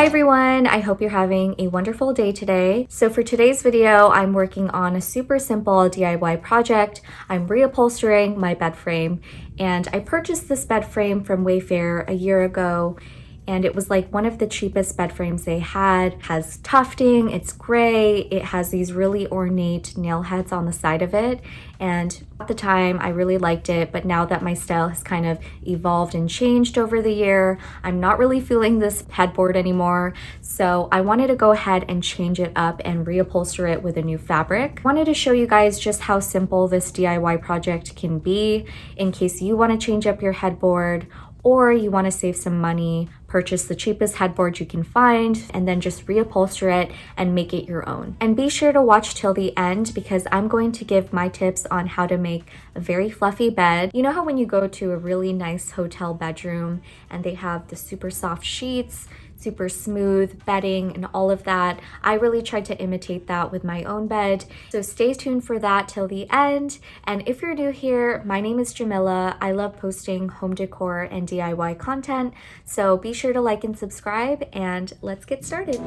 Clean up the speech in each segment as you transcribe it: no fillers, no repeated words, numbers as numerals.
Hi everyone, I hope you're having a wonderful day today. So for today's video, I'm working on a super simple DIY project. I'm reupholstering my bed frame, and I purchased this bed frame from Wayfair a year ago, and it was like one of the cheapest bed frames they had. It has tufting, it's gray, it has these really ornate nail heads on the side of it, and at the time I really liked it, but now that my style has kind of evolved and changed over the year, I'm not really feeling this headboard anymore, so I wanted to go ahead and change it up and reupholster it with a new fabric. I wanted to show you guys just how simple this DIY project can be in case you want to change up your headboard or you want to save some money, purchase the cheapest headboard you can find, and then just reupholster it and make it your own. And be sure to watch till the end because I'm going to give my tips on how to make a very fluffy bed. You know how when you go to a really nice hotel bedroom and they have the super soft sheets, super smooth bedding and all of that? I really tried to imitate that with my own bed. So stay tuned for that till the end. And if you're new here, my name is Jamilla. I love posting home decor and DIY content. So be sure to like and subscribe, and let's get started.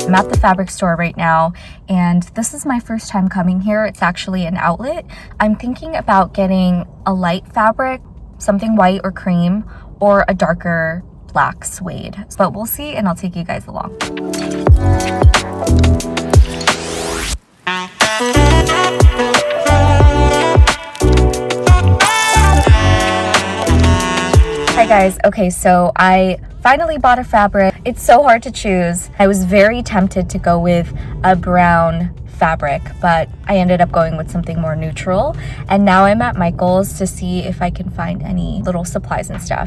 I'm at the fabric store right now, and this is my first time coming here. It's actually an outlet. I'm thinking about getting a light fabric, something white or cream, or a darker black suede. But we'll see, and I'll take you guys along. Hi guys, okay, so I finally bought a fabric. It's so hard to choose. I was very tempted to go with a brown fabric, but I ended up going with something more neutral. And now I'm at Michael's to see if I can find any little supplies and stuff.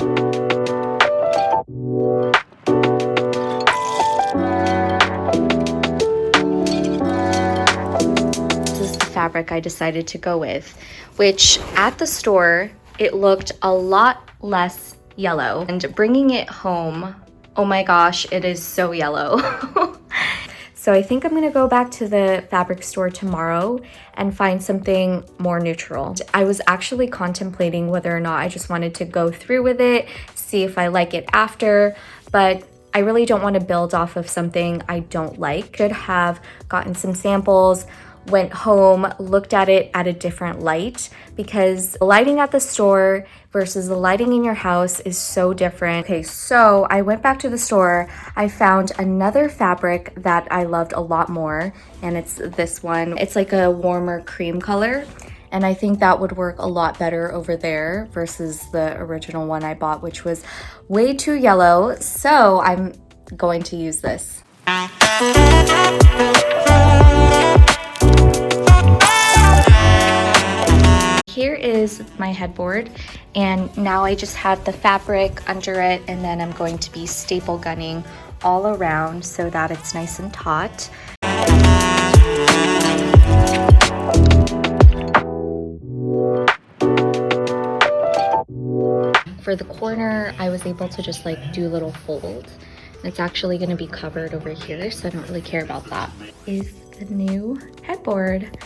This is the fabric I decided to go with, which at the store, it looked a lot less yellow. And bringing it home, oh my gosh, it is so yellow. So I think I'm gonna go back to the fabric store tomorrow and find something more neutral. I was actually contemplating whether or not I just wanted to go through with it, see if I like it after, but I really don't want to build off of something I don't like. Should have gotten some samples, went home, looked at it at a different light, because the lighting at the store versus the lighting in your house is so different. Okay, so I went back to the store. I found another fabric that I loved a lot more, and it's this one. It's like a warmer cream color, and I think that would work a lot better over there versus the original one I bought, which was way too yellow. So I'm going to use this. Here is my headboard, and now I just have the fabric under it, and then I'm going to be staple gunning all around so that it's nice and taut. For the corner, I was able to just like do little folds. It's actually going to be covered over here, so I don't really care about that. Is the new headboard.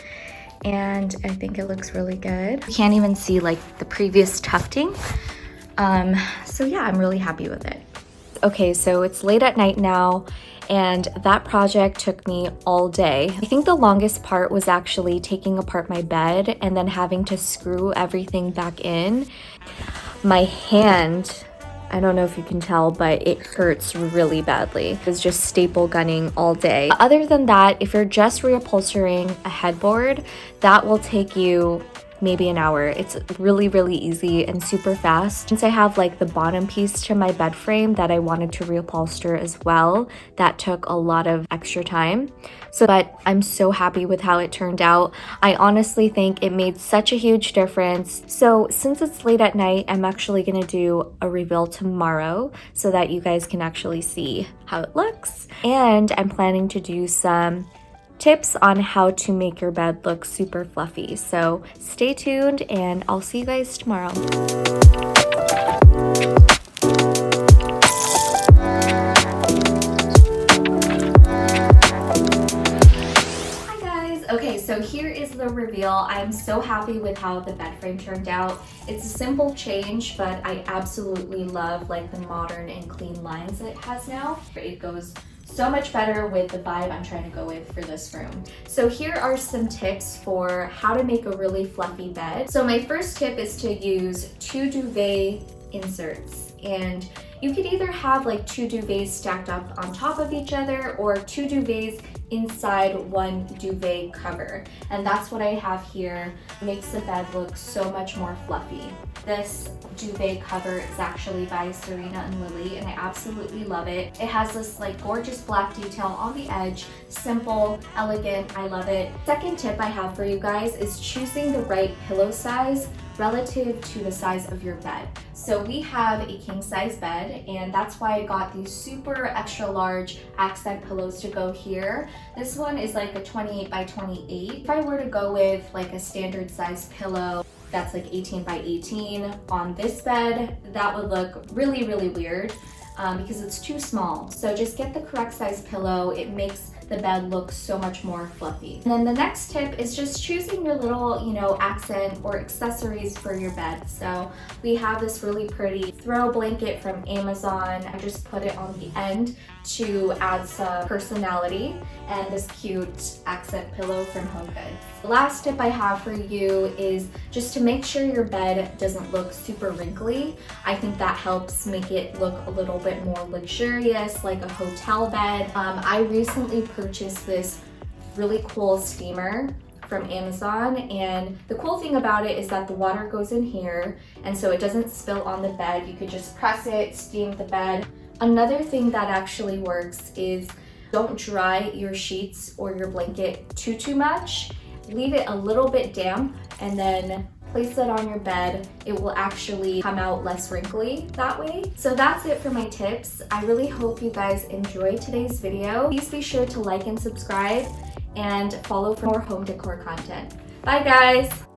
And I think it looks really good. You can't even see like the previous tufting. So yeah, I'm really happy with it. Okay, so it's late at night now, and that project took me all day. I think the longest part was actually taking apart my bed and then having to screw everything back in. My hand, I don't know if you can tell, but it hurts really badly. It was just staple gunning all day. Other than that, if you're just reupholstering a headboard, that will take you maybe an hour. It's really, really easy and super fast. Since I have like the bottom piece to my bed frame that I wanted to reupholster as well, that took a lot of extra time. But I'm so happy with how it turned out. I honestly think it made such a huge difference. So since it's late at night, I'm actually gonna do a reveal tomorrow so that you guys can actually see how it looks. And I'm planning to do some tips on how to make your bed look super fluffy. So stay tuned, and I'll see you guys tomorrow. so here is the reveal. I'm so happy with how the bed frame turned out. It's a simple change, but I absolutely love like the modern and clean lines that it has now. It goes so much better with the vibe I'm trying to go with for this room. So here are some tips for how to make a really fluffy bed. So my first tip is to use 2 duvet inserts, and you could either have like 2 duvets stacked up on top of each other or 2 duvets inside 1 duvet cover. And that's what I have here. It makes the bed look so much more fluffy. This duvet cover is actually by Serena and Lily, and I absolutely love it. It has this like gorgeous black detail on the edge, simple, elegant, I love it. Second tip I have for you guys is choosing the right pillow size relative to the size of your bed. So we have a king size bed, and that's why I got these super extra large accent pillows to go here. This one is like a 28 by 28. If I were to go with like a standard size pillow that's like 18 by 18 on this bed, that would look really, really weird because it's too small. So just get the correct size pillow. It makes the bed looks so much more fluffy. And then the next tip is just choosing your little, accent or accessories for your bed. So we have this really pretty throw blanket from Amazon. I just put it on the end to add some personality, and this cute accent pillow from HomeGoods. The last tip I have for you is just to make sure your bed doesn't look super wrinkly. I think that helps make it look a little bit more luxurious, like a hotel bed. I recently purchased this really cool steamer from Amazon, and the cool thing about it is that the water goes in here, and so it doesn't spill on the bed. You could just press it, steam the bed. Another thing that actually works is don't dry your sheets or your blanket too much. Leave it a little bit damp and then place it on your bed. It will actually come out less wrinkly that way. So that's it for my tips. I really hope you guys enjoyed today's video. Please be sure to like and subscribe and follow for more home decor content. Bye guys!